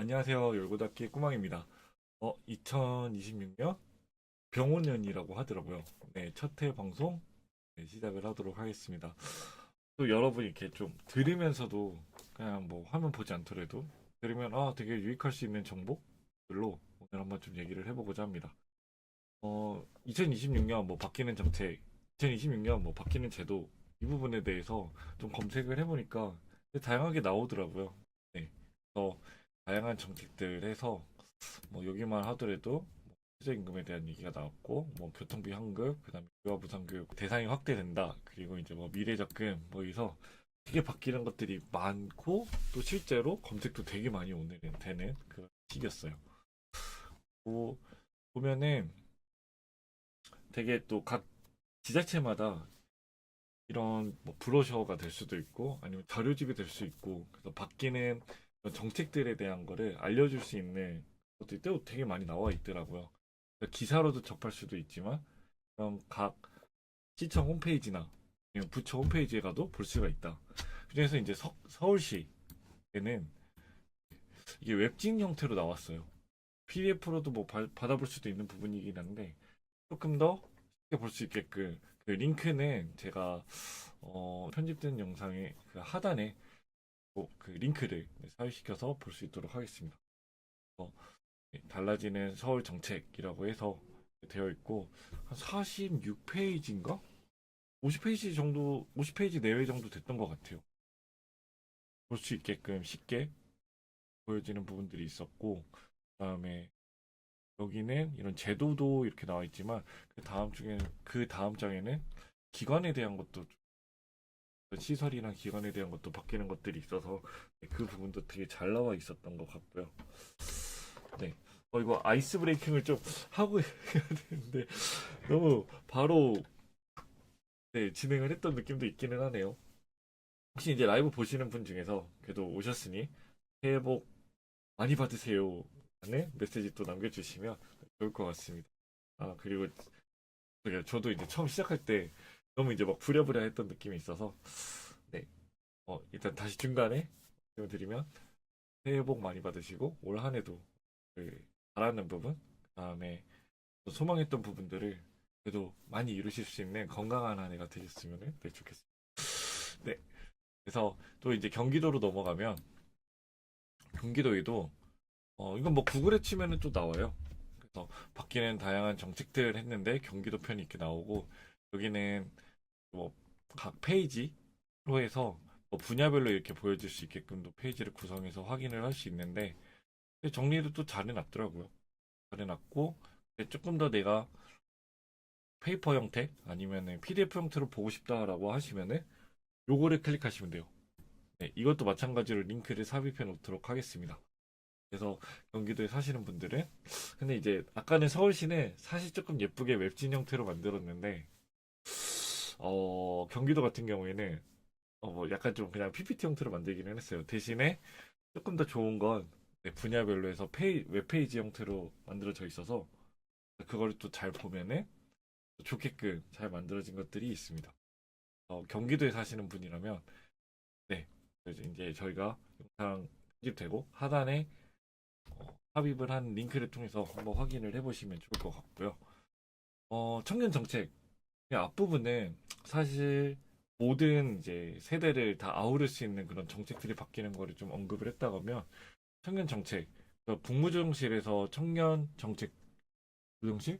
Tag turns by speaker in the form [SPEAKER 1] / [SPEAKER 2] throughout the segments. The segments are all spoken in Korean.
[SPEAKER 1] 안녕하세요. 열고닫기 꾸망입니다. 2026년 병원년이라고 하더라고요. 네, 첫 회 방송 시작을 하도록 하겠습니다. 또 여러분이 이렇게 좀 들으면서도 그냥 뭐 화면 보지 않더라도 들으면 되게 유익할 수 있는 정보들로 오늘 한번 좀 얘기를 해보고자 합니다. 2026년 뭐 바뀌는 정책, 2026년 뭐 바뀌는 제도 이 부분에 대해서 좀 검색을 해보니까 다양하게 나오더라고요. 네, 그래서 다양한 정책들 해서 뭐 여기만 하더라도 뭐 최저임금에 대한 얘기가 나왔고 뭐 교통비 환급, 그다음에 유아부상교육 대상이 확대된다. 그리고 이제 뭐 미래적금 뭐 해서 되게 바뀌는 것들이 많고 또 실제로 검색도 되게 많이 오늘은 되는 그런 시기였어요. 뭐 보면은 되게 또 각 지자체마다 이런 뭐 브로셔가 될 수도 있고 아니면 자료집이 될 수 있고 그래서 바뀌는 그런 정책들에 대한 거를 알려줄 수 있는 것들이 또 되게 많이 나와 있더라고요. 그러니까 기사로도 접할 수도 있지만 그럼 각 시청 홈페이지나 아니면 부처 홈페이지에 가도 볼 수가 있다. 그래서 이제 서울시에는 이게 웹진 형태로 나왔어요. PDF로도 뭐 받아볼 수도 있는 부분이긴 한데 조금 더 쉽게 볼 수 있게끔 그 링크는 제가 편집된 영상의 그 하단에 그 링크를 삽입시켜서 볼 수 있도록 하겠습니다. 어, 달라지는 서울 정책이라고 해서 되어 있고 한 46페이지인가? 50페이지 정도, 50페이지 내외 정도 됐던 것 같아요. 볼 수 있게끔 쉽게 보여지는 부분들이 있었고, 그다음에 여기는 이런 제도도 이렇게 나와 있지만 그 다음 장에는 기관에 대한 것도 시설이나 기관에 대한 것도 바뀌는 것들이 있어서 그 부분도 되게 잘 나와 있었던 것 같고요. 네. 이거 아이스 브레이킹을 좀 하고 해야 되는데 너무 바로 진행을 했던 느낌도 있기는 하네요. 혹시 이제 라이브 보시는 분 중에서 그래도 오셨으니 새해 복 많이 받으세요. 라는 메시지 또 남겨주시면 좋을 것 같습니다. 그리고 저도 이제 처음 시작할 때 너무 이제 막 부랴부랴 했던 느낌이 있어서 네. 일단 다시 중간에 말씀드리면 새해 복 많이 받으시고 올 한 해도 그 바라는 부분, 그다음에 소망했던 부분들을 그래도 많이 이루실 수 있는 건강한 한 해가 되셨으면 좋겠습니다. 네. 그래서 또 이제 경기도로 넘어가면 경기도에도 이건 뭐 구글에 치면은 또 나와요. 그래서 바뀌는 다양한 정책들 했는데 경기도 편이 이렇게 나오고 여기는 뭐 각 페이지로 해서 뭐 분야별로 이렇게 보여줄 수 있게끔도 페이지를 구성해서 확인을 할 수 있는데 정리도 또 잘 해놨더라고요. 잘 해놨고 조금 더 내가 페이퍼 형태 아니면 PDF 형태로 보고 싶다라고 하시면은 요거를 클릭하시면 돼요. 네, 이것도 마찬가지로 링크를 삽입해 놓도록 하겠습니다. 그래서 경기도에 사시는 분들은 근데 이제 아까는 서울시는 사실 조금 예쁘게 웹진 형태로 만들었는데 경기도 같은 경우에는 뭐 약간 좀 그냥 PPT 형태로 만들기는 했어요. 대신에 조금 더 좋은 건 분야별로 해서 웹페이지 형태로 만들어져 있어서 그걸 또 잘 보면은 좋게끔 잘 만들어진 것들이 있습니다. 경기도에 사시는 분이라면 네, 그래서 이제 저희가 영상 편집되고 하단에 삽입을 한 링크를 통해서 한번 확인을 해보시면 좋을 것 같고요. 청년 정책 앞부분은 사실 모든 이제 세대를 다 아우를 수 있는 그런 정책들이 바뀌는 거를 좀 언급을 했다고 하면 청년 정책, 국무조정실에서 청년 정책 조정실이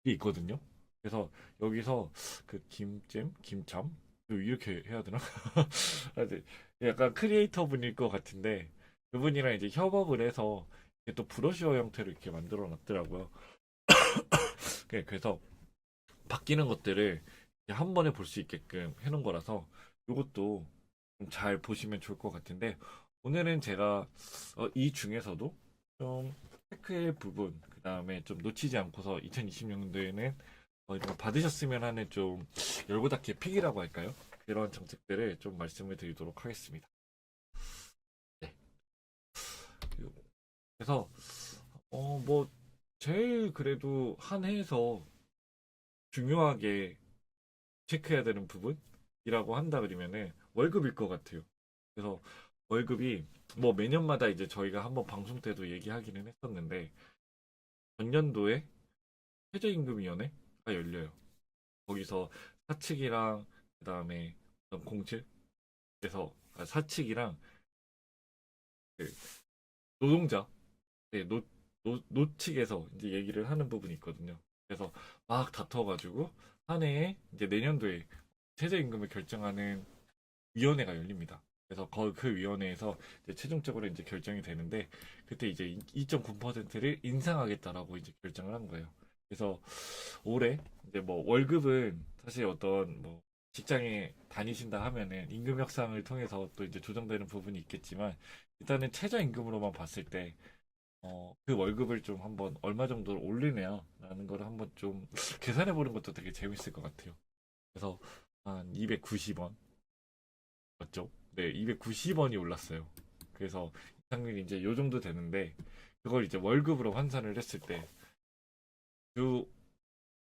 [SPEAKER 1] 있거든요. 그래서 여기서 그 김참 이렇게 해야 되나? 네. 약간 크리에이터 분일 것 같은데 그분이랑 이제 협업을 해서 또 브로셔 형태로 이렇게 만들어 놨더라고요. 그래서 바뀌는 것들을 한 번에 볼 수 있게끔 해놓은 거라서 이것도 잘 보시면 좋을 것 같은데 오늘은 제가 이 중에서도 좀 체크의 부분 그 다음에 좀 놓치지 않고서 2026년도에는 이런 거 받으셨으면 하는 좀 열고 닫기의 픽이라고 할까요? 그런 정책들을 좀 말씀을 드리도록 하겠습니다. 네. 그래서 뭐 제일 그래도 한 해에서 중요하게 체크해야 되는 부분이라고 한다 그러면은 월급일 것 같아요. 그래서 월급이 뭐 매년마다 이제 저희가 한번 방송 때도 얘기하기는 했었는데 전년도에 최저임금위원회가 열려요. 거기서 사측이랑 그다음에 공측에서 사측이랑 그 노동자, 네, 노측에서 이제 얘기를 하는 부분이 있거든요. 그래서 막 다퉈가지고 한 해에 이제 내년도에 최저임금을 결정하는 위원회가 열립니다. 그래서 그 위원회에서 이제 최종적으로 이제 결정이 되는데 그때 이제 2.9%를 인상하겠다라고 이제 결정을 한 거예요. 그래서 올해 이제 뭐 월급은 사실 어떤 뭐 직장에 다니신다 하면은 임금 협상을 통해서 또 이제 조정되는 부분이 있겠지만 일단은 최저임금으로만 봤을 때 그 월급을 좀 한번 얼마 정도로 올리냐라는 걸 한번 좀 계산해 보는 것도 되게 재밌을 것 같아요. 그래서 한 290원 맞죠? 네, 290원이 올랐어요. 그래서 이상률이 이제 요 정도 되는데 그걸 이제 월급으로 환산을 했을 때 주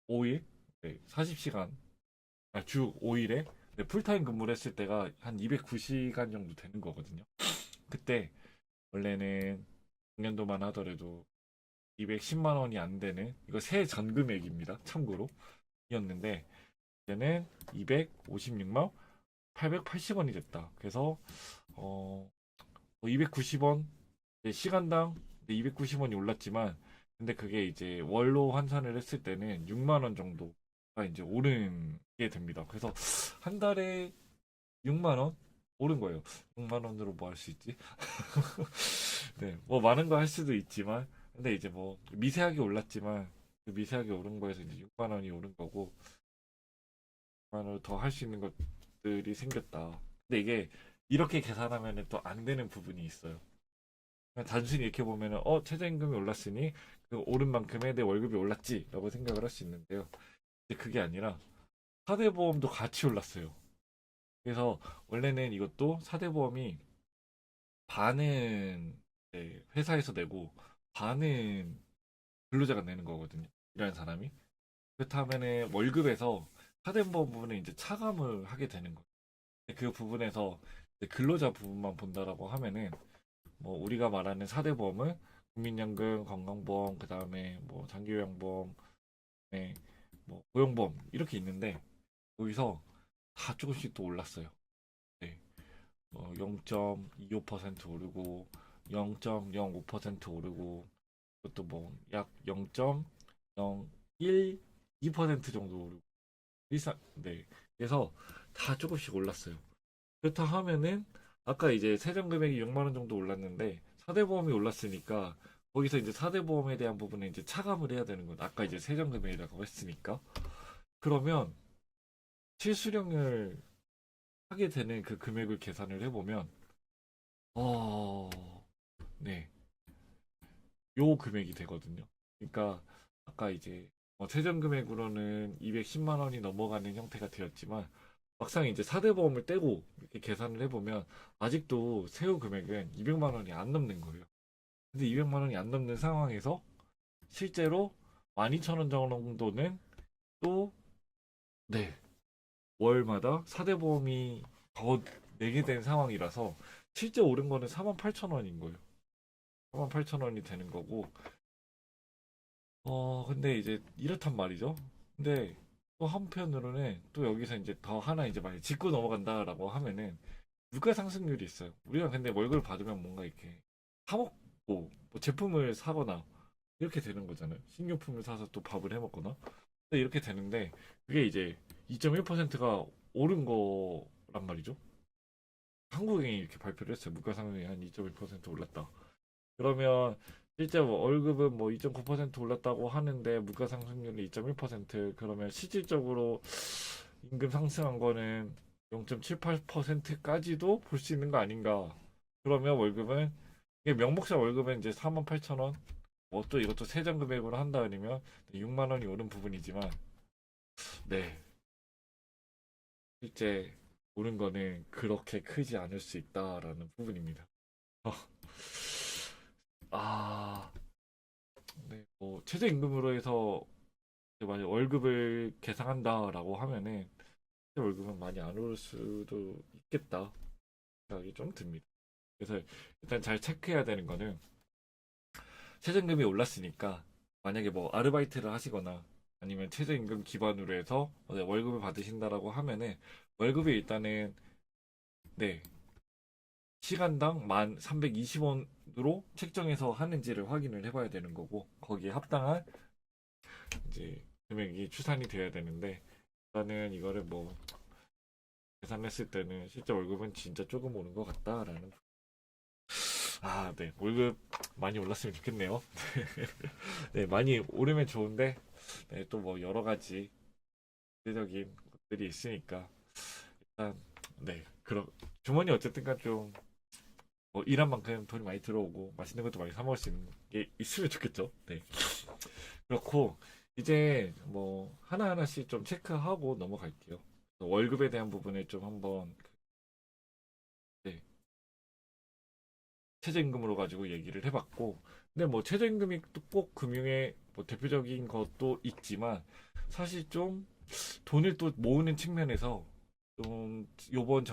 [SPEAKER 1] 5일, 네, 40시간, 주 5일에 풀타임 근무를 했을 때가 한 209시간 정도 되는 거거든요. 그때 원래는 작년도만 하더라도 210만 원이 안 되는 이거 새 전금액입니다. 참고로 이었는데 이제는 256만 880원이 됐다. 그래서 290원 시간당 290원이 올랐지만 근데 그게 이제 월로 환산을 했을 때는 6만 원 정도가 이제 오른 게 됩니다. 그래서 한 달에 6만 원 오른 거예요. 6만 원으로 뭐 할 수 있지? 네, 뭐 많은 거 할 수도 있지만 근데 이제 뭐 미세하게 올랐지만 그 미세하게 오른 거에서 이제 6만 원이 오른 거고 6만 원을 더 할 수 있는 것들이 생겼다. 근데 이게 이렇게 계산하면 또 안 되는 부분이 있어요. 그냥 단순히 이렇게 보면은 최저임금이 올랐으니 그 오른 만큼의 내 월급이 올랐지라고 생각을 할 수 있는데요. 근데 그게 아니라 사대보험도 같이 올랐어요. 그래서 원래는 이것도 사대보험이 반은 회사에서 내고 반은 근로자가 내는 거거든요. 일하는 사람이. 그렇다면은 월급에서 사대보험 부분에 이제 차감을 하게 되는 거예요. 그 부분에서 근로자 부분만 본다라고 하면은 뭐 우리가 말하는 4대 보험은 국민연금, 건강보험, 그다음에 뭐 장기요양보험, 네, 뭐 고용보험 이렇게 있는데 여기서 다 조금씩 또 올랐어요. 네. 0.25% 오르고 0.05% 오르고 그것도 뭐 약 0.01, 2% 정도 오르고 네. 그래서 다 조금씩 올랐어요. 그렇다 하면은 아까 이제 세전 금액이 6만 원 정도 올랐는데 4대 보험이 올랐으니까 거기서 이제 4대 보험에 대한 부분은 이제 차감을 해야 되는 건 아까 이제 세전 금액이라고 했으니까 그러면 실수령을 하게 되는 그 금액을 계산을 해보면 어, 네, 요 금액이 되거든요. 그러니까 아까 이제 세전 금액으로는 210만 원이 넘어가는 형태가 되었지만 막상 이제 4대 보험을 떼고 이렇게 계산을 해보면 아직도 세후 금액은 200만 원이 안 넘는 거예요. 근데 200만 원이 안 넘는 상황에서 실제로 12,000원 정도는 또 네, 월마다 4대 보험이 더 내게 된 상황이라서 실제 오른 거는 48,000원인 거예요. 48,000원이 되는 거고 근데 이제 이렇단 말이죠. 근데 또 한편으로는 또 여기서 이제 더 하나 이제 만약 짚고 넘어간다라고 하면은 물가 상승률이 있어요. 우리가 근데 월급을 받으면 뭔가 이렇게 사 먹고 뭐 제품을 사거나 이렇게 되는 거잖아요. 식료품을 사서 또 밥을 해 먹거나. 근데 이렇게 되는데 그게 이제 2.1%가 오른 거란 말이죠. 한국은행이 이렇게 발표를 했어요. 물가 상승이 한 2.1% 올랐다. 그러면 실제 뭐 월급은 뭐 2.9% 올랐다고 하는데 물가 상승률이 2.1% 그러면 실질적으로 임금 상승한 거는 0.78%까지도 볼 수 있는 거 아닌가? 그러면 월급은 이게 명목상 월급은 이제 48,000원 뭐 또 이것도 세전 금액으로 한다 그러면 6만 원이 오른 부분이지만 네 실제 오른 거는 그렇게 크지 않을 수 있다라는 부분입니다. 아, 네, 뭐 최저임금으로 해서 이제 만약 월급을 계상한다라고 하면은 월급은 많이 안 오를 수도 있겠다 생각이 좀 듭니다. 그래서 일단 잘 체크해야 되는 거는 최저임금이 올랐으니까 만약에 뭐 아르바이트를 하시거나 아니면 최저임금 기반으로 해서 월급을 받으신다라고 하면은 월급이 일단은 네 시간당 1,320원으로 책정해서 하는지를 확인을 해봐야 되는 거고 거기에 합당한 이제 금액이 추산이 돼야 되는데 일단은 이거를 뭐 계산했을 때는 실제 월급은 진짜 조금 오른 것 같다라는 네 월급 많이 올랐으면 좋겠네요. 네 많이 오르면 좋은데 네, 또 뭐 여러 가지 경제적인 것들이 있으니까 일단 네 그럼 주머니 어쨌든간 좀 뭐 일한 만큼 돈이 많이 들어오고 맛있는 것도 많이 사 먹을 수 있는 게 있으면 좋겠죠. 네 그렇고 이제 뭐 하나하나씩 좀 체크하고 넘어갈게요. 월급에 대한 부분을 좀 한번 네, 최저임금으로 가지고 얘기를 해봤고 근데 뭐 최저임금이 또 꼭 금융의 뭐 대표적인 것도 있지만 사실 좀 돈을 또 모으는 측면에서 좀 요번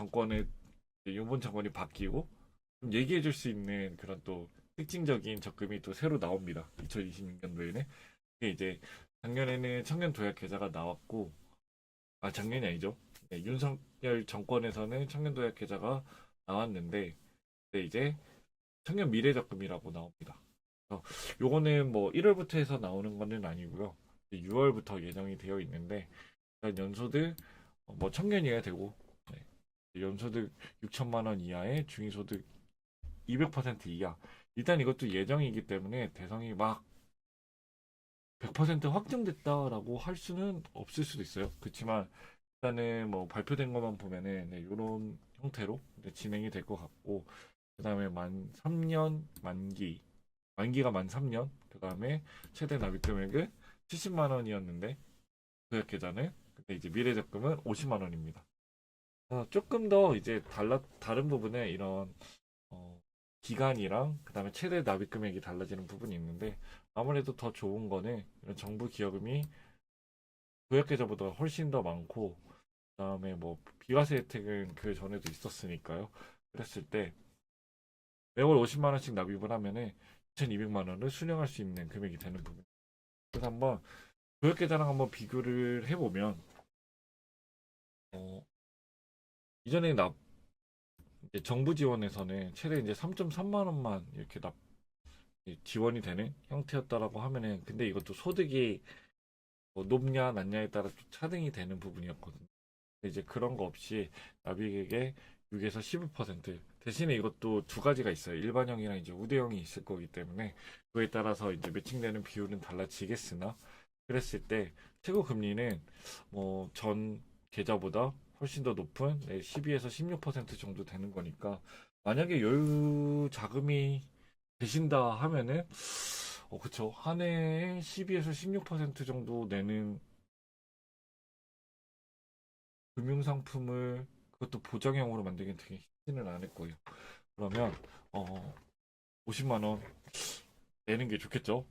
[SPEAKER 1] 정권이 바뀌고 좀 얘기해 줄 수 있는 그런 또 특징적인 적금이 또 새로 나옵니다. 2026년도에는 이제 작년에는 청년 도약 계좌가 나왔고 작년이 아니죠. 네, 윤석열 정권에서는 청년 도약 계좌가 나왔는데 근데 이제 청년 미래 적금이라고 나옵니다. 그래서 요거는 뭐 1월부터 해서 나오는 거는 아니고요. 6월부터 예정이 되어 있는데 연소득 뭐 청년이어야 되고 연소득 6천만 원 이하의 중위소득 200% 이하. 일단 이것도 예정이기 때문에 대상이 막 100% 확정됐다라고 할 수는 없을 수도 있어요. 그렇지만 일단은 뭐 발표된 것만 보면은 이런 형태로 진행이 될 것 같고 그다음에 만 3년 만기가 만 3년 그다음에 최대 납입 금액은 70만 원이었는데 구역 계좌는 근데 이제 미래적금은 50만 원입니다. 조금 더 이제 다른 부분에 이런 어, 기간이랑 그다음에 최대 납입 금액이 달라지는 부분이 있는데 아무래도 더 좋은 거는 이런 정부 기여금이 구역 계좌보다 훨씬 더 많고 그다음에 뭐 비과세 혜택은 그 전에도 있었으니까요. 그랬을 때 매월 50만 원씩 납입을 하면은 2,200만 원을 수령할 수 있는 금액이 되는 부분. 그래서 한번 구역 계좌랑 한번 비교를 해보면 어, 이전에 이제 정부 지원에서는 최대 이제 3.3만 원만 이렇게 지원이 되는 형태였다라고 하면은 근데 이것도 소득이 뭐 높냐 낮냐에 따라 또 차등이 되는 부분이었거든요. 근데 이제 그런 거 없이 납입액의 6에서 15% 대신에 이것도 두 가지가 있어요. 일반형이랑 이제 우대형이 있을 거기 때문에 그에 따라서 이제 매칭되는 비율은 달라지겠으나 그랬을 때 최고 금리는 뭐 전 계좌보다 훨씬 더 높은 12에서 16% 정도 되는 거니까 만약에 여유 자금이 되신다 하면은 그쵸 한 해에 12에서 16% 정도 내는 금융상품을 그것도 보장형으로 만들긴 되게 쉽지는 않을 거예요. 그러면 어 50만 원 내는 게 좋겠죠?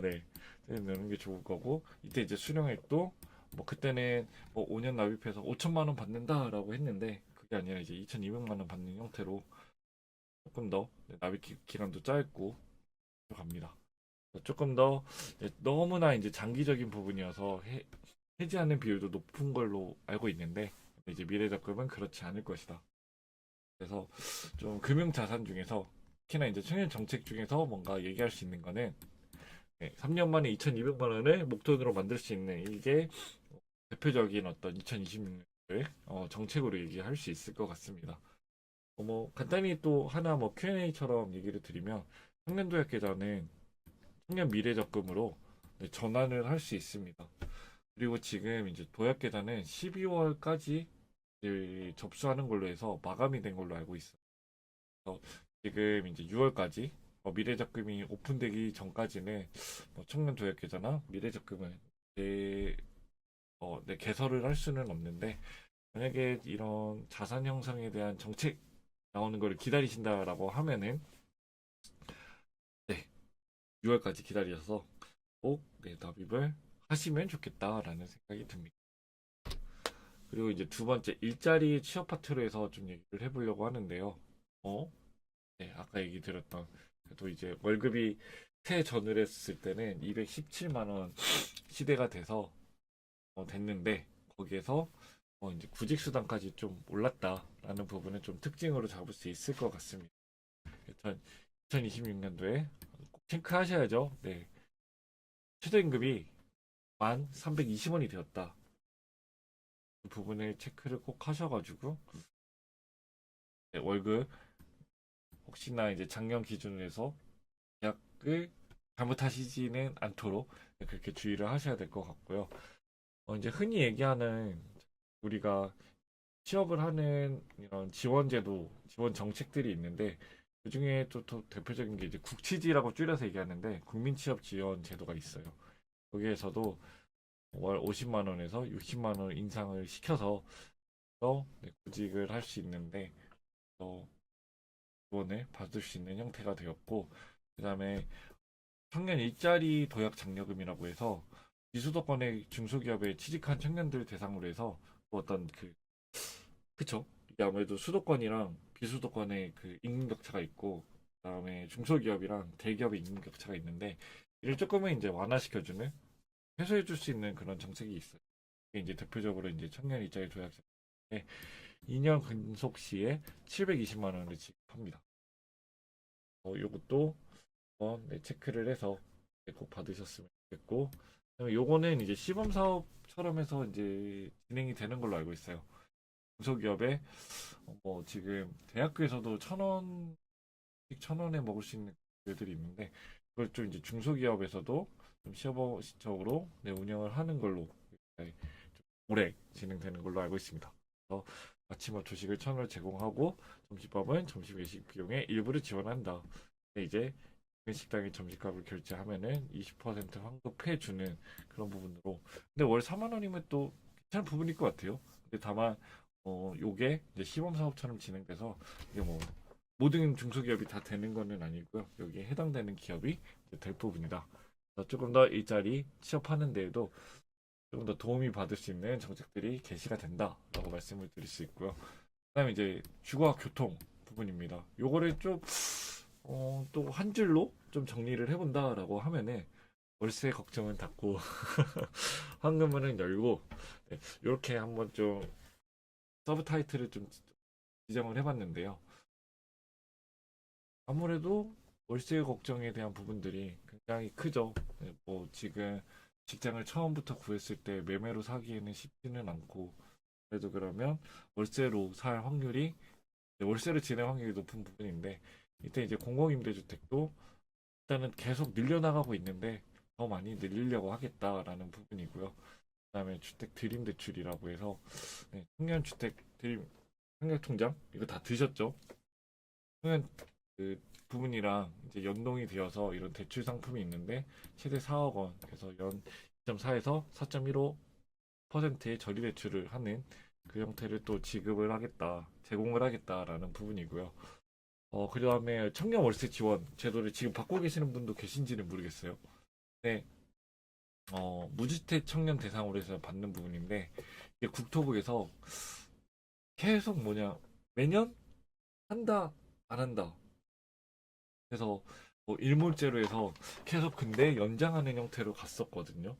[SPEAKER 1] 네. 내는 게 좋을 거고 이때 이제 수령액도 뭐 그때는 뭐 5년 납입해서 5천만 원 받는다라고 했는데 그게 아니라 이제 2,200만 원 받는 형태로 조금 더 납입 기간도 짧고 갑니다. 조금 더 너무나 이제 장기적인 부분이어서 해지하는 비율도 높은 걸로 알고 있는데 이제 미래적금은 그렇지 않을 것이다. 그래서 좀 금융자산 중에서 특히나 이제 청년 정책 중에서 뭔가 얘기할 수 있는 거는 3년 만에 2,200만 원을 목돈으로 만들 수 있는 이게 대표적인 어떤 2026년도의 정책으로 얘기할 수 있을 것 같습니다. 뭐 간단히 또 하나 뭐 Q&A처럼 얘기를 드리면 청년도약 계좌는 청년 미래적금으로 전환을 할 수 있습니다. 그리고 지금 이제 도약 계좌는 12월까지 접수하는 걸로 해서 마감이 된 걸로 알고 있어요. 그래서 지금 이제 6월까지 미래적금이 오픈되기 전까지는 뭐 청년 도약 계좌나 미래적금을 개설을 할 수는 없는데 만약에 이런 자산 형성에 대한 정책 나오는 걸 기다리신다라고 하면은 네, 6월까지 기다려서 꼭 납입을 하시면 좋겠다라는 생각이 듭니다. 그리고 이제 두 번째 일자리 취업 파트로 해서 좀 얘기를 해보려고 하는데요. 어? 네, 아까 얘기 드렸던 또 이제 월급이 새 전을 했을 때는 217만 원 시대가 돼서 됐는데 거기에서 이제 구직 수당까지 좀 올랐다라는 부분은 좀 특징으로 잡을 수 있을 것 같습니다. 2026년도에 꼭 체크하셔야죠. 네, 최저임금이 1,320원이 되었다. 그 부분을 체크를 꼭 하셔가지고 네, 월급 혹시나 이제 작년 기준으로 해서 계약을 잘못하시지는 않도록 그렇게 주의를 하셔야 될 것 같고요. 이제 흔히 얘기하는 우리가 취업을 하는 이런 지원제도, 지원 정책들이 있는데 그 중에 또 대표적인 게 이제 국치지라고 줄여서 얘기하는데 국민취업 지원 제도가 있어요. 거기에서도 월 50만 원에서 60만 원 인상을 시켜서 네, 구직을 할 수 있는데 지원을 받을 수 있는 형태가 되었고 그다음에 청년 일자리 도약 장려금이라고 해서 비수도권의 중소기업에 취직한 청년들 대상으로 해서 뭐 어떤 그쵸? 이게 아무래도 수도권이랑 비수도권의 그 임금 격차가 있고 그다음에 중소기업이랑 대기업의 임금 격차가 있는데 이를 조금은 이제 완화시켜주는 해소해줄 수 있는 그런 정책이 있어요. 이게 이제 대표적으로 이제 청년 일자리 도약 장려금에 2년 근속 시에 720만 원을 지급합니다. 요것도 네, 체크를 해서 꼭 받으셨으면 좋겠고 그다음에 요거는 이제 시범 사업처럼 해서 이제 진행이 되는 걸로 알고 있어요. 중소기업에 뭐 지금 대학교에서도 1,000원, 1,000원에 먹을 수 있는 교들이 있는데 그걸 좀 이제 중소기업에서도 좀 시범적으로 네, 운영을 하는 걸로 네, 좀 오래 진행되는 걸로 알고 있습니다. 그래서 아침과 조식을 1,000원을 제공하고 점심밥은 점심 외식 비용의 일부를 지원한다. 근데 이제 식당에 점심값을 결제하면은 20% 환급해 주는 그런 부분으로. 근데 월 4만 원이면 또 괜찮은 부분일 것 같아요. 근데 다만 요게 이제 시범 사업처럼 진행돼서 이게 뭐 모든 중소기업이 다 되는 거는 아니고요. 여기에 해당되는 기업이 이제 될 부분이다. 그래서 조금 더 일자리 취업하는 데에도 조금 더 도움이 받을 수 있는 정책들이 게시가 된다라고 말씀을 드릴 수 있고요. 그다음에 이제 주거와 교통 부분입니다. 요거를 좀 또 한 줄로 좀 정리를 해본다라고 하면은 월세 걱정은 닫고 황금문은 열고 네, 이렇게 한번 좀 서브 타이틀을 좀 지정을 해봤는데요. 아무래도 월세 걱정에 대한 부분들이 굉장히 크죠. 네, 뭐 지금 직장을 처음부터 구했을 때 매매로 사기에는 쉽지는 않고 그래도 그러면 월세로 살 확률이 월세를 지낼 확률이 높은 부분인데 이때 이제 공공임대주택도 일단은 계속 늘려나가고 있는데 더 많이 늘리려고 하겠다라는 부분이고요. 그다음에 주택 드림 대출이라고 해서 네, 청년 주택 드림 청약 통장 이거 다 드셨죠? 청년 그 부분이랑 이제 연동이 되어서 이런 대출 상품이 있는데 최대 4억 원 그래서 연 2.4에서 4.15%의 저리 대출을 하는 그 형태를 또 지급을 하겠다 제공을 하겠다라는 부분이고요. 그 다음에 청년 월세 지원 제도를 지금 받고 계시는 분도 계신지는 모르겠어요. 네, 무주택 청년 대상으로 해서 받는 부분인데, 이게 국토부에서 계속 매년 한다, 안 한다. 그래서 뭐 일몰제로 해서 계속 근데 연장하는 형태로 갔었거든요.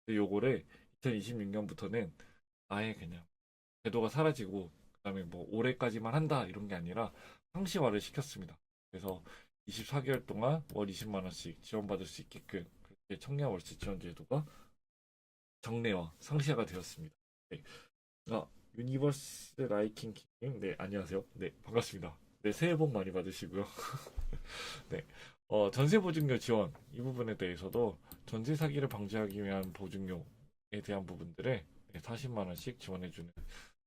[SPEAKER 1] 근데 요거를 2026년부터는 아예 그냥 제도가 사라지고, 그다음에 뭐 올해까지만 한다 이런 게 아니라 상시화를 시켰습니다. 그래서 24개월 동안 월 20만 원씩 지원받을 수 있게끔 그렇게 청년 월세 지원 제도가 정례화, 상시화가 되었습니다. 네. 유니버스 라이킹 님, 네, 안녕하세요. 네, 반갑습니다. 네, 새해 복 많이 받으시고요. 네, 전세 보증료 지원 이 부분에 대해서도 전세 사기를 방지하기 위한 보증료에 대한 부분들을 네, 40만 원씩 지원해주는.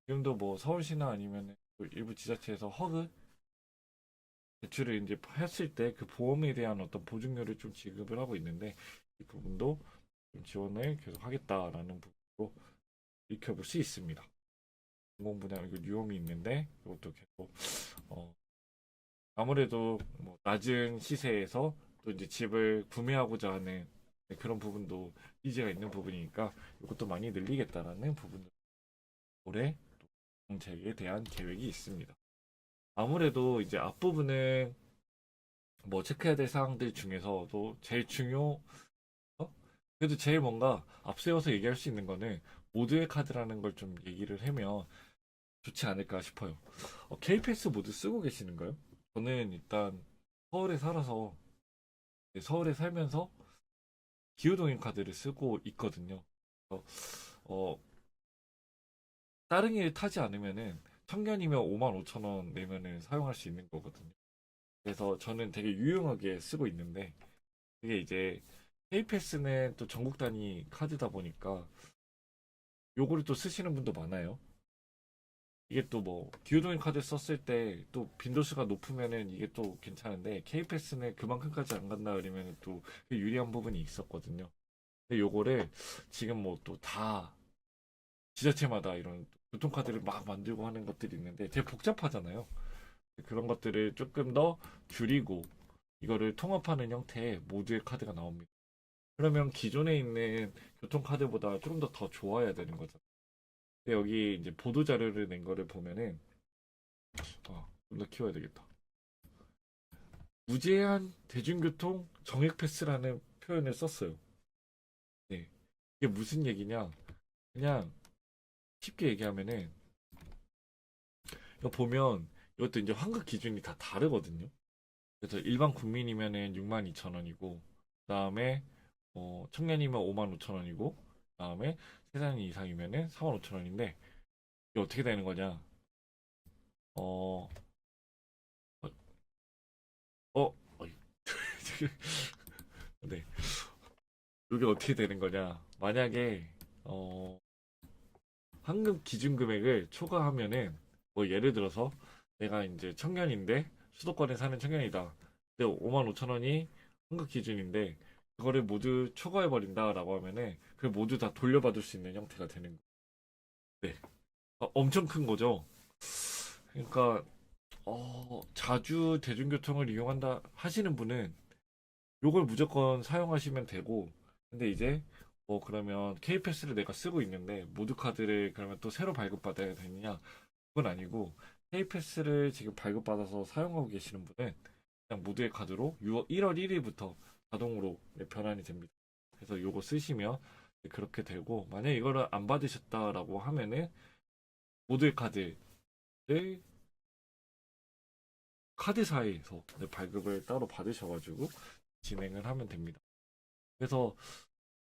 [SPEAKER 1] 지금도 뭐 서울시나 아니면 일부 지자체에서 허그 대출을 이제 했을 때 그 보험에 대한 어떤 보증료를 좀 지급을 하고 있는데 이 부분도 좀 지원을 계속 하겠다라는 부분으로 익혀볼 수 있습니다. 공공분야 이거 뉴홈이 있는데 이것도 계속 어, 아무래도 뭐 낮은 시세에서 또 이제 집을 구매하고자 하는 그런 부분도 니즈가 있는 부분이니까 이것도 많이 늘리겠다라는 부분으로 올해 정책에 대한 계획이 있습니다. 아무래도 이제 앞부분은 뭐 체크해야 될 사항들 중에서도 제일 그래도 제일 뭔가 앞세워서 얘기할 수 있는 거는 모드의 카드라는 걸 좀 얘기를 하면 좋지 않을까 싶어요. K패스 모드 쓰고 계시는가요? 저는 일단 서울에 살아서 서울에 살면서 기후동인 카드를 쓰고 있거든요. 그래서 어, 따릉이를 타지 않으면은 청년이면 5만 5천 원 내면은 사용할 수 있는 거거든요. 그래서 저는 되게 유용하게 쓰고 있는데 이게 이제 K패스는 또 전국 단위 카드다 보니까 요거를 또 쓰시는 분도 많아요. 이게 또 뭐 기후동인 카드 썼을 때 또 빈도수가 높으면은 이게 또 괜찮은데 K패스는 그만큼까지 안 간다 그러면 또 유리한 부분이 있었거든요. 근데 요거를 지금 뭐 또 다 지자체마다 이런 교통카드를 막 만들고 하는 것들이 있는데 되게 복잡하잖아요. 그런 것들을 조금 더 줄이고 이거를 통합하는 형태의 모드의 카드가 나옵니다. 그러면 기존에 있는 교통카드보다 조금 더 좋아야 되는 거죠. 근데 여기 이제 보도 자료를 낸 거를 보면은 좀 더 키워야 되겠다. 무제한 대중교통 정액 패스라는 표현을 썼어요. 네. 이게 무슨 얘기냐? 그냥 쉽게 얘기하면은 이거 보면 이것도 이제 환급 기준이 다 다르거든요. 그래서 일반 국민이면은 6만 2천 원이고, 그다음에 청년이면 5만 5천 원이고, 그다음에 3살 이상이면은 4만 5천 원인데 이게 어떻게 되는 거냐? 어, 어이. 네. 이게 어떻게 되는 거냐? 만약에 어, 환급 기준 금액을 초과하면은 뭐 예를 들어서 내가 이제 청년인데 수도권에 사는 청년이다. 근데 5만 5천 원이 환급 기준인데 그거를 모두 초과해 버린다라고 하면은 그 모두 다 돌려받을 수 있는 형태가 되는 거예요. 네. 엄청 큰 거죠. 그러니까 자주 대중교통을 이용한다 하시는 분은 요걸 무조건 사용하시면 되고, 근데 이제 뭐 그러면 K패스를 내가 쓰고 있는데 모두 카드를 그러면 또 새로 발급받아야 되느냐? 그건 아니고 K패스를 지금 발급받아서 사용하고 계시는 분은 그냥 모두의 카드로 1월 1일부터 자동으로 변환이 됩니다. 그래서 요거 쓰시면 그렇게 되고, 만약 이거를 안 받으셨다라고 하면은 모두의 카드를 카드사에서 발급을 따로 받으셔가지고 진행을 하면 됩니다. 그래서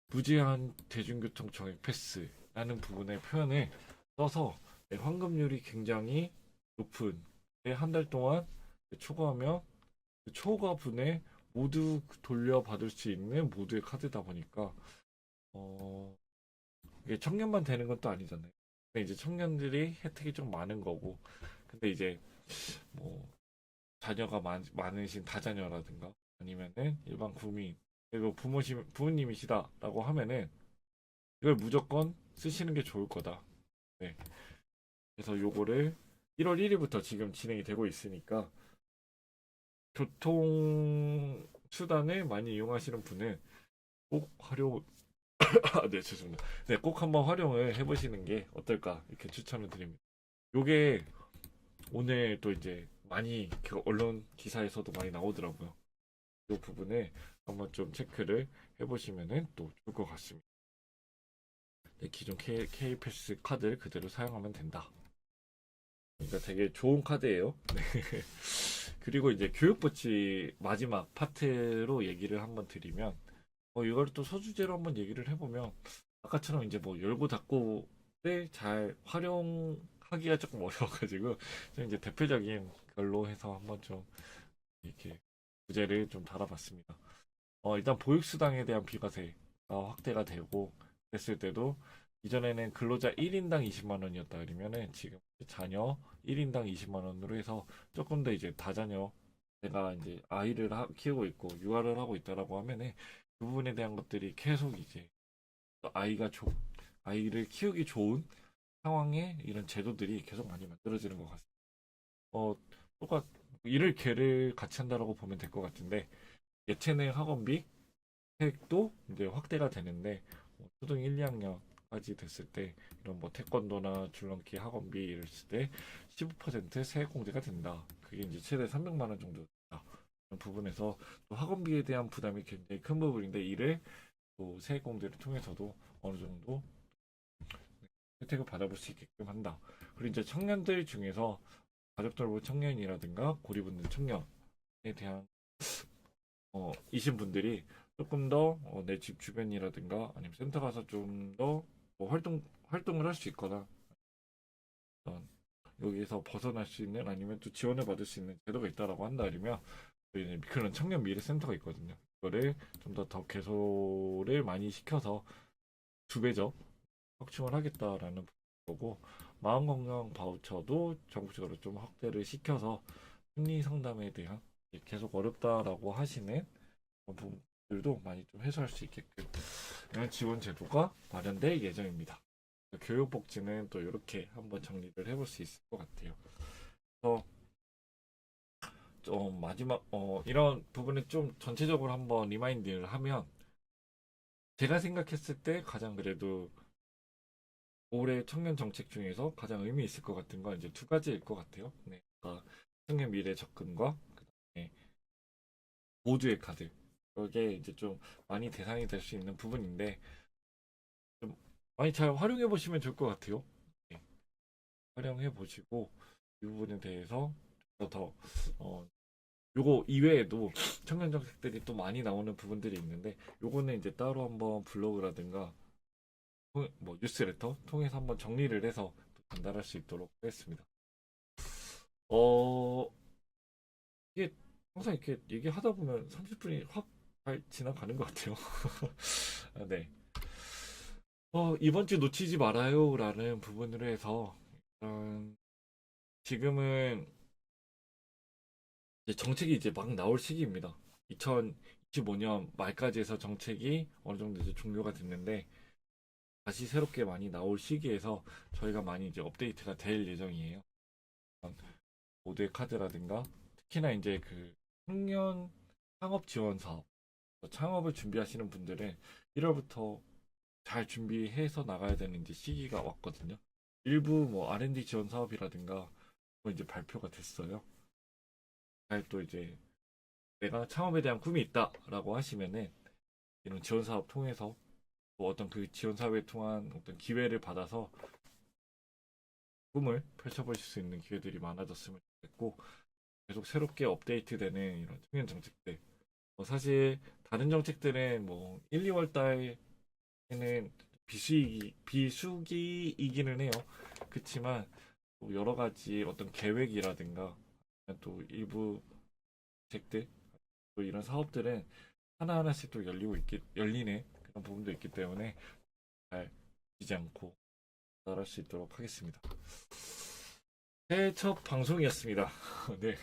[SPEAKER 1] 무제한 대중교통 정액 패스라는 부분의 표현을 써서 환급률이 굉장히 높은 한 달 동안 초과하면 그 초과분에 모두 돌려받을 수 있는 모두의 카드다 보니까 어, 이게 청년만 되는 건 또 아니잖아요. 근데 이제 청년들이 혜택이 좀 많은 거고, 근데 이제 뭐 자녀가 많으신 다자녀라든가 아니면은 일반 국민 그리고 부모님이시다라고 하면은 이걸 무조건 쓰시는 게 좋을 거다. 네. 그래서 요거를 1월 1일부터 지금 진행이 되고 있으니까 교통 수단을 많이 이용하시는 분은 꼭 활용 네, 죄송합니다. 네, 꼭 한번 활용을 해보시는 게 어떨까 이렇게 추천을 드립니다. 요게 오늘 또 이제 많이 그 언론 기사에서도 많이 나오더라고요. 이 부분에 한번 좀 체크를 해보시면 또 좋을 것 같습니다. 네, 기존 K패스 카드를 그대로 사용하면 된다. 그러니까 되게 좋은 카드예요. 네. 그리고 이제 교육부치 마지막 파트로 얘기를 한번 드리면, 이걸 또 소주제로 한번 얘기를 해보면, 아까처럼 이제 뭐 열고 닫고를 잘 활용하기가 조금 어려워가지고, 좀 이제 대표적인 걸로 해서 한번 좀 이렇게 주제를 좀 달아봤습니다. 일단 보육수당에 대한 비과세가 확대가 되고, 그랬을 때도 이전에는 근로자 1인당 20만 원이었다 그러면은 지금 자녀 1인당 20만 원으로 해서 조금 더 이제 다자녀 내가 이제 아이를 키우고 있고 육아를 하고 있다라고 하면은 그 부분에 대한 것들이 계속 이제 아이를 키우기 좋은 상황에 이런 제도들이 계속 많이 만들어지는 것 같습니다. 어, 똑같 일을 개를 같이 한다라고 보면 될 것 같은데 예체능 학원비 혜택도 이제 확대가 되는데 초등 1, 2학년 정도까지 됐을 때 이런 뭐 태권도나 줄넘기 학원비 이랬을 때 15% 세액 공제가 된다. 그게 이제 최대 300만 원 정도 된다. 그런 부분에서 또 학원비에 대한 부담이 굉장히 큰 부분인데 이를 또 세액 공제를 통해서도 어느 정도 혜택을 받아볼 수 있게끔 한다. 그리고 이제 청년들 중에서 가족돌보 청년이라든가 고리분들 청년에 대한 이신 분들이 조금 더 내 집 주변이라든가 아니면 센터 가서 좀 더 뭐 활동을 할 수 있거나 여기에서 벗어날 수 있는 아니면 또 지원을 받을 수 있는 제도가 있다라고 한다 아니면 그런 청년 미래 센터가 있거든요. 이거를 좀 더 개소를 많이 시켜서 두 배적 확충을 하겠다라는 거고 마음건강 바우처도 전국적으로 좀 확대를 시켜서 심리 상담에 대한 계속 어렵다라고 하시는 부분들도 많이 좀 해소할 수 있게끔 이런 지원 제도가 마련될 예정입니다. 교육복지는 또 이렇게 한번 정리를 해볼 수 있을 것 같아요. 그래서 좀 마지막 이런 부분을 좀 전체적으로 한번 리마인드를 하면 제가 생각했을 때 가장 그래도 올해 청년 정책 중에서 가장 의미 있을 것 같은 건 이제 두 가지일 것 같아요. 네, 그러니까 청년 미래 접근과 그다음에 모두의 카드. 이게 이제 좀 많이 대상이 될 수 있는 부분인데 좀 많이 잘 활용해 보시면 좋을 것 같아요. 네, 활용해 보시고 이 부분에 대해서 더 요거 이외에도 청년 정책들이 또 많이 나오는 부분들이 있는데 요거는 이제 따로 한번 블로그라든가 뭐 뉴스레터 통해서 한번 정리를 해서 전달할 수 있도록 하겠습니다. 어 이게 항상 이렇게 얘기하다 보면 30분이 확 잘 지나가는 것 같아요. 아, 네. 이번 주 놓치지 말아요라는 부분으로 해서 지금은 이제 정책이 이제 막 나올 시기입니다. 2025년 말까지 해서 정책이 어느 정도 이제 종료가 됐는데 다시 새롭게 많이 나올 시기에서 저희가 많이 이제 업데이트가 될 예정이에요. 모두의 카드라든가 특히나 이제 그 청년 창업 지원 사업 창업을 준비하시는 분들은 1월부터 잘 준비해서 나가야 되는 이제 시기가 왔거든요. 일부 뭐 R&D 지원 사업이라든가 뭐 이제 발표가 됐어요. 잘 또 이제 내가 창업에 대한 꿈이 있다라고 하시면은 이런 지원 사업 통해서 또 어떤 그 지원 사업에 통한 어떤 기회를 받아서 꿈을 펼쳐보실 수 있는 기회들이 많아졌으면 좋겠고 계속 새롭게 업데이트되는 이런 청년 정책들 사실 다른 정책들은 뭐 1, 2월 달에는 비수기이기는 해요. 그렇지만 또 여러 가지 어떤 계획이라든가 또 일부 정책들 또 이런 사업들은 하나하나씩 또 열리는 그런 부분도 있기 때문에 잘 지지 않고 따라할 수 있도록 하겠습니다. 새해 첫 방송이었습니다. 네,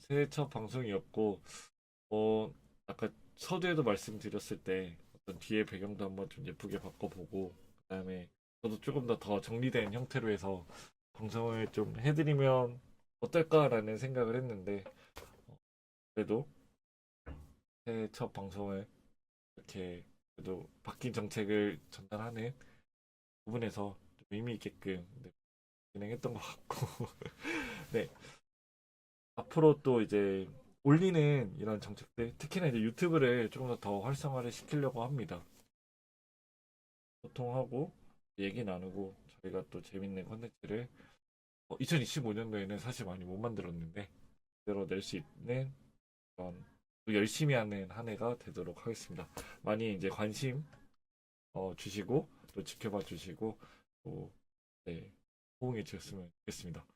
[SPEAKER 1] 새해 첫 방송이었고 아까 서두에도 말씀드렸을 때 어떤 뒤에 배경도 한번 좀 예쁘게 바꿔보고 그다음에 저도 조금 더 정리된 형태로 해서 방송을 좀 해드리면 어떨까라는 생각을 했는데 그래도 새해 첫 방송을 이렇게 그래도 바뀐 정책을 전달하는 부분에서 좀 의미 있게끔 네, 진행했던 것 같고 네 앞으로 또 이제 올리는 이런 정책들 특히나 이제 유튜브를 조금 더 활성화를 시키려고 합니다. 소통하고 얘기 나누고 저희가 또 재밌는 컨텐츠를 2025년도에는 사실 많이 못 만들었는데 그대로 낼 수 있는 그런 또 열심히 하는 한 해가 되도록 하겠습니다. 많이 이제 관심 주시고 또 지켜봐 주시고 또 네, 호응해 주셨으면 좋겠습니다.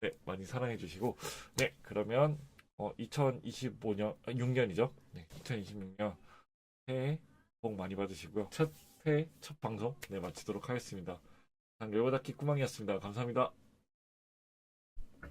[SPEAKER 1] 네, 많이 사랑해 주시고 네, 그러면 2025년 6년이죠. 네, 2026년 새해 복 많이 받으시고요. 첫 방송 네, 마치도록 하겠습니다. 요거다키 꾸망이었습니다. 감사합니다.